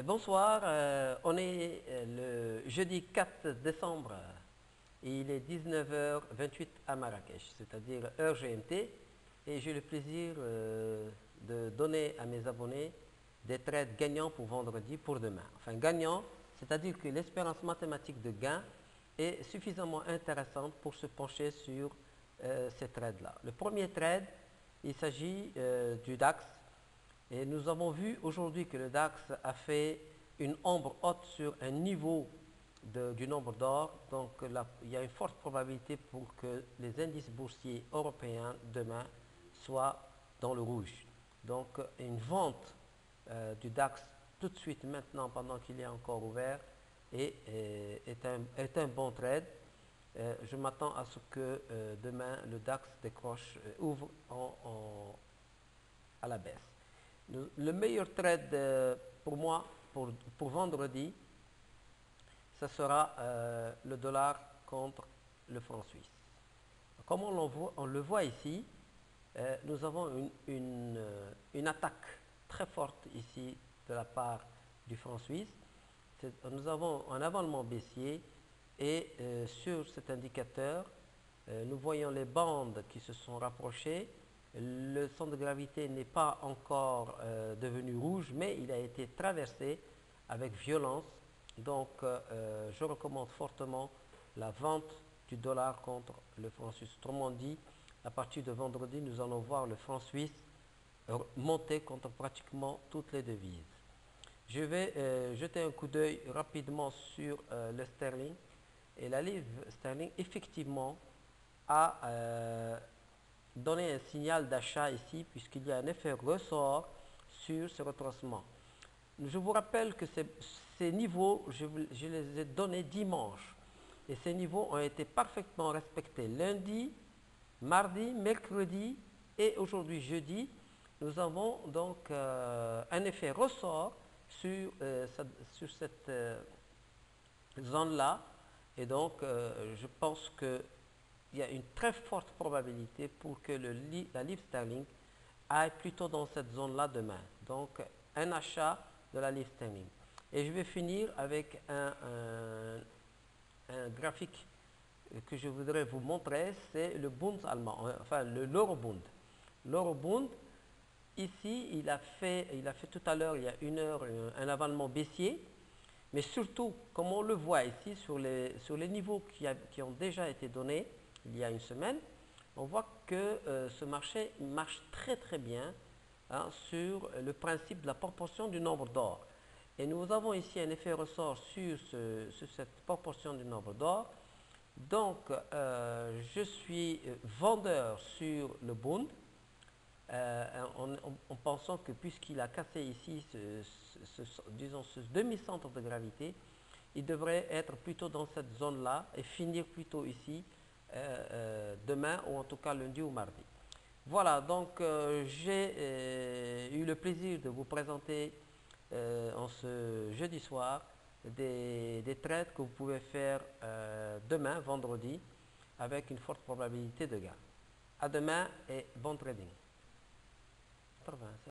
Bonsoir, on est le jeudi 4 décembre et il est 19h28 à Marrakech, c'est-à-dire heure GMT, et j'ai le plaisir de donner à mes abonnés des trades gagnants pour vendredi, pour demain. Enfin gagnant, c'est-à-dire que l'espérance mathématique de gain est suffisamment intéressante pour se pencher sur ces trades-là. Le premier trade, il s'agit du DAX. Et nous avons vu aujourd'hui que le DAX a fait une ombre haute sur un niveau du nombre d'or. Donc là, il y a une forte probabilité pour que les indices boursiers européens demain soient dans le rouge. Donc une vente du DAX tout de suite maintenant pendant qu'il est encore ouvert est un bon trade. Je m'attends à ce que demain le DAX décroche, ouvre à la baisse. Le meilleur trade pour moi, pour vendredi, ce sera le dollar contre le franc suisse. Comme on le voit ici, nous avons une attaque très forte ici de la part du franc suisse. Nous avons un avalement baissier et sur cet indicateur, nous voyons les bandes qui se sont rapprochées. Le centre de gravité n'est pas encore devenu rouge, mais il a été traversé avec violence. Donc, je recommande fortement la vente du dollar contre le franc suisse. Autrement dit, à partir de vendredi, nous allons voir le franc suisse monter contre pratiquement toutes les devises. Je vais jeter un coup d'œil rapidement sur le sterling. Et la livre sterling, effectivement, a donné un signal d'achat ici, puisqu'il y a un effet ressort sur ce retracement. Je vous rappelle que ces niveaux, je les ai donnés dimanche. Et ces niveaux ont été parfaitement respectés lundi, mardi, mercredi et aujourd'hui jeudi. Nous avons donc un effet ressort sur cette zone-là. Et donc, je pense qu'il y a une très forte probabilité pour que la livre sterling aille plutôt dans cette zone-là demain. Donc, un achat de la livre sterling. Et je vais finir avec un graphique que je voudrais vous montrer, c'est le Bund allemand, enfin l'Eurobund. L'Eurobund, ici, il a fait tout à l'heure, il y a une heure, un avalement baissier. Mais surtout, comme on le voit ici sur les niveaux qui ont déjà été donnés il y a une semaine, on voit que ce marché marche très très bien sur le principe de la proportion du nombre d'or. Et nous avons ici un effet ressort sur cette proportion du nombre d'or. Donc, je suis vendeur sur le Bund. En pensant que puisqu'il a cassé ici disons ce demi-centre de gravité, il devrait être plutôt dans cette zone-là et finir plutôt ici demain ou en tout cas lundi ou mardi. Voilà, donc j'ai eu le plaisir de vous présenter en ce jeudi soir des trades que vous pouvez faire demain, vendredi, avec une forte probabilité de gain. À demain et bon trading. 80.